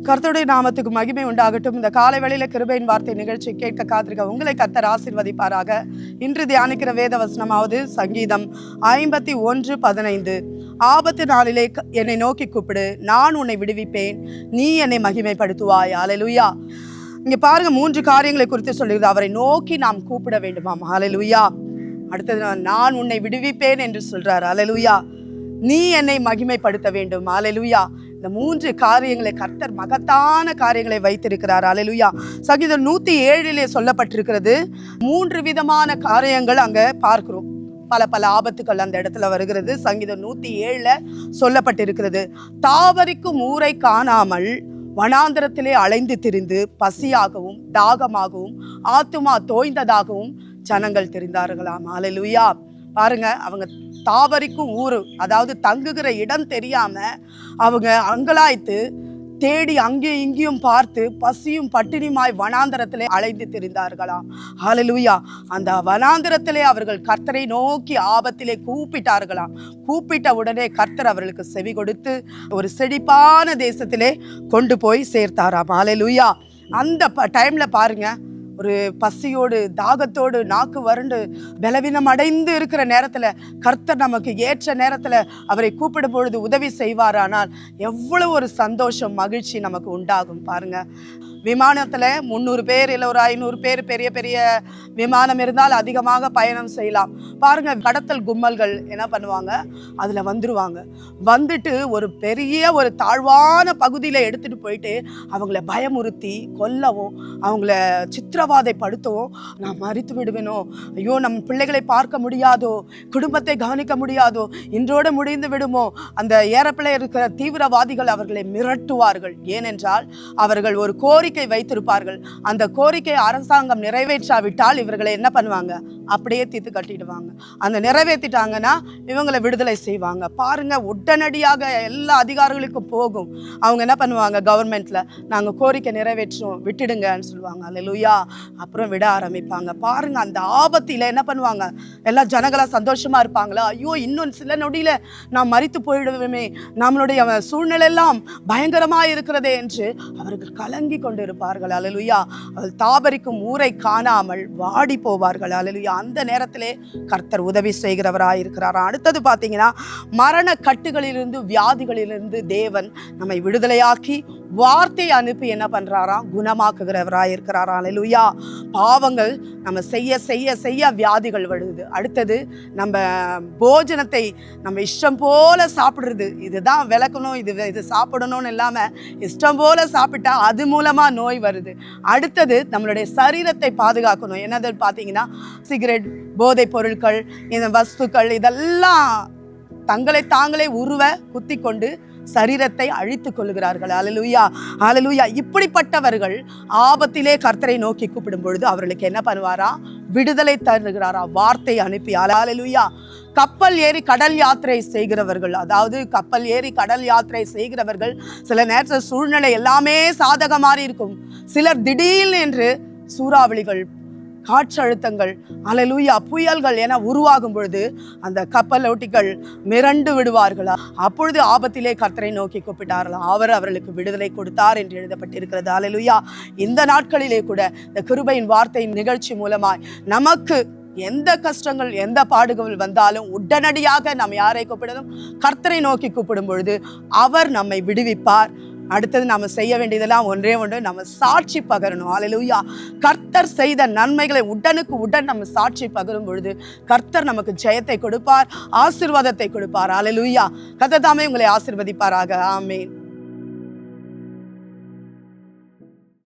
கர்த்தருடைய நாமத்துக்கு மகிமை உண்டாகட்டும். இந்த காலை வேளையில கிருபையின் வார்த்தை நிகழ்ச்சி கேட்க காத்திருக்க உங்களை கர்த்தர் ஆசீர்வதிப்பாராக. இன்று தியானிக்கிற வேத வசனமாவது சங்கீதம் 51:15. ஆபத்து நாளிலே என்னை நோக்கி கூப்பிடு, நான் உன்னை விடுவிப்பேன், நீ என்னை மகிமைப்படுத்துவாய். அல்லேலூயா. இங்க பாருங்க, 3 காரியங்களை குறித்து சொல்லுகிறது. அவரை நோக்கி நாம் கூப்பிட வேண்டுமாம். அல்லேலூயா. அடுத்தது நான் உன்னை விடுவிப்பேன் என்று சொல்றார். அல்லேலூயா. நீ என்னை மகிமைப்படுத்த வேண்டும். அல்லேலூயா. இந்த 3 காரியங்களை கர்த்தர் மகத்தான காரியங்களை வைத்திருக்கிறார். அல்லேலூயா. சங்கீதம் 107 சொல்லப்பட்டிருக்கிறது. 3 விதமான காரியங்கள் அங்க பார்க்கிறோம். பல ஆபத்துக்கள் அந்த இடத்துல வருகிறது. சங்கீதம் 107 சொல்லப்பட்டிருக்கிறது. தாவரிக்கும் ஊரை காணாமல் வனாந்திரத்திலே அலைந்து திரிந்து பசியாகவும் தாகமாகவும் ஆத்துமா தோய்ந்ததாகவும் ஜனங்கள் தெரிந்தார்களாம். அல்லேலூயா. பாருங்க, அவங்க தாவரிக்கும் ஊரு, அதாவது தங்குகிற இடம் தெரியாம அவங்க அங்கலாய்த்து தேடி அங்கேயும் இங்கேயும் பார்த்து பசியும் பட்டினியுமாய் வனாந்தரத்திலே அலைந்து திரிந்தார்களாம். ஹல்லேலூயா. அந்த வனாந்தரத்திலே அவர்கள் கர்த்தரை நோக்கி ஆபத்திலே கூப்பிட்டார்களாம். கூப்பிட்ட உடனே கர்த்தர் அவர்களுக்கு செவி கொடுத்து ஒரு செழிப்பான தேசத்திலே கொண்டு போய் சேர்த்தாராம். ஹல்லேலூயா. அந்த டைம்ல பாருங்க, ஒரு பசியோடு தாகத்தோடு நாக்கு வறண்டு பலவீனம் அடைந்து இருக்கிற நேரத்தில் கர்த்தர் நமக்கு ஏற்ற நேரத்தில் அவரை கூப்பிடும் பொழுது உதவி செய்வாரானால் எவ்வளவு ஒரு சந்தோஷம் மகிழ்ச்சி நமக்கு உண்டாகும். பாருங்க, விமானத்தில் 300 பேர் இல்லை ஒரு 500 பேர் பெரிய பெரிய விமானம் இருந்தால் அதிகமாக பயணம் செய்யலாம். பாருங்க, கடத்தல் கும்பல்கள் என்ன பண்ணுவாங்க, அதில் வந்துடுவாங்க. வந்துட்டு ஒரு பெரிய ஒரு தாழ்வான பகுதியில் எடுத்துகிட்டு போயிட்டு அவங்கள பயமுறுத்தி கொல்லவும் அவங்கள சித்திரவாதைப்படுத்தவும், நான் மறித்து விடுவேனோ, ஐயோ நம் பிள்ளைகளை பார்க்க முடியாதோ, குடும்பத்தை கவனிக்க முடியாதோ, இன்றோடு முடிந்து விடுமோ, அந்த ஏறப்பிள்ளை இருக்கிற தீவிரவாதிகள் அவர்களை மிரட்டுவார்கள். ஏனென்றால் அவர்கள் ஒரு கோரிக்கை வைத்திருப்பார்கள். அந்த கோரிக்கையை அரசாங்கம் நிறைவேற்றாவிட்டால் இவர்களை என்ன பண்ணுவாங்க, அப்படியே தீர்த்து கட்டிடுவாங்க. அந்த நிறைவேற்றிட்டாங்கன்னா இவங்களை விடுதலை செய்வாங்க. பாருங்க, உடனடியாக எல்லா அதிகாரிகளுக்கும் போகும். அவங்க என்ன பண்ணுவாங்க, கவர்மெண்ட்ல நாங்கள் கோரிக்கை நிறைவேற்றோம் விட்டுடுங்கன்னு சொல்லுவாங்க. அல்லேலூயா. அப்புறம் விட ஆரம்பிப்பாங்க. பாருங்க, அந்த ஆபத்தில என்ன பண்ணுவாங்க, எல்லா ஜனங்களா சந்தோஷமா இருப்பாங்களா, ஐயோ இன்னும் சில நொடியில நாம் மரித்து போயிடுவோமே, நம்மளுடைய சூழ்நிலை எல்லாம் பயங்கரமா இருக்கிறதே என்று அவர்கள் கலங்கி கொண்டு இருப்பார்கள். அல்லேலூயா. அவள் தாபரிக்கும் ஊரை காணாமல் வாடி போவார்கள். அல்லேலூயா. அந்த நேரத்திலே கர்த்தர் உதவி செய்கிறவராயிருக்கிறார். அடுத்தது பார்த்தீங்கன்னா, மரண கட்டுகளிலிருந்து வியாதிகளிலிருந்து தேவன் நம்மை விடுதலையாக்கி வார்த்தையை அனுப்பி என்ன பண்றாராம், குணமாக்குகிறவராயிருக்கிறாரா. அல்லேலூயா. பாவங்கள் நம்ம செய்ய செய்ய செய்ய வியாதிகள் வருது. அடுத்தது நம்ம போஜனத்தை நம்ம இஷ்டம் போல சாப்பிடுறது, இதுதான் விளக்கணும், இது சாப்பிடணும்னு இல்லாம இஷ்டம் போல சாப்பிட்டா அது மூலமா நோய் வருது. அடுத்தது நம்மளுடைய சரீரத்தை பாதுகாக்கணும். என்னது பார்த்தீங்கன்னா, சிகரெட், போதைப் பொருட்கள், இந்த வஸ்துக்கள் இதெல்லாம் தங்களை தாங்களே உருவ குத்தி கொண்டு சரீரத்தை அழித்துக் கொள்கிறார்கள். அல்லேலூயா. அல்லேலூயா. இப்படிப்பட்டவர்கள் ஆபத்திலே கர்த்தரை நோக்கி கூப்பிடும் பொழுது அவர்களுக்கு என்ன பண்ணுவாரா, விடுதலை தருகிறாரா, வார்த்தை அனுப்பி. அல்லேலூயா. கப்பல் ஏறி கடல் யாத்திரை செய்கிறவர்கள், அதாவது கப்பல் ஏறி கடல் யாத்திரை செய்கிறவர்கள் சில நேரத்தில் சூழ்நிலை எல்லாமே சாதக மாதிரி இருக்கும். சிலர் திடீர்னு என்று சூறாவளிகள், காற்றழுத்தங்கள், அல்லேலூயா, புயல்கள் என உருவாகும் பொழுது அந்த கப்பலோட்டிகள் மிரண்டு விடுவார்களா. அப்பொழுது ஆபத்திலே கர்த்தரை நோக்கி கூப்பிட்டார்களா, அவர் அவர்களுக்கு விடுதலை கொடுத்தார் என்று எழுதப்பட்டிருக்கிறது. அல்லேலூயா. இந்த நாட்களிலே கூட இந்த கிருபையின் வார்த்தை நிகழ்ச்சி மூலமாய் நமக்கு எந்த கஷ்டங்கள் எந்த பாடுகள் வந்தாலும் உடனடியாக நாம் யாரை கூப்பிடணும், கர்த்தரை நோக்கி கூப்பிடும் பொழுது அவர் நம்மை விடுவிப்பார். அடுத்தது நாம செய்ய வேண்டியதெல்லாம் ஒன்றே ஒன்று, நம்ம சாட்சி பகரணும். அல்லேலூயா. கர்த்தர் செய்த நன்மைகளை உடனுக்கு உடன் நம்ம சாட்சி பகரும் பொழுது கர்த்தர் நமக்கு ஜெயத்தை கொடுப்பார், ஆசீர்வாதத்தை கொடுப்பார். அல்லேலூயா. கர்த்தர் தாமே உங்களை ஆசீர்வதிப்பாராக. ஆமென்.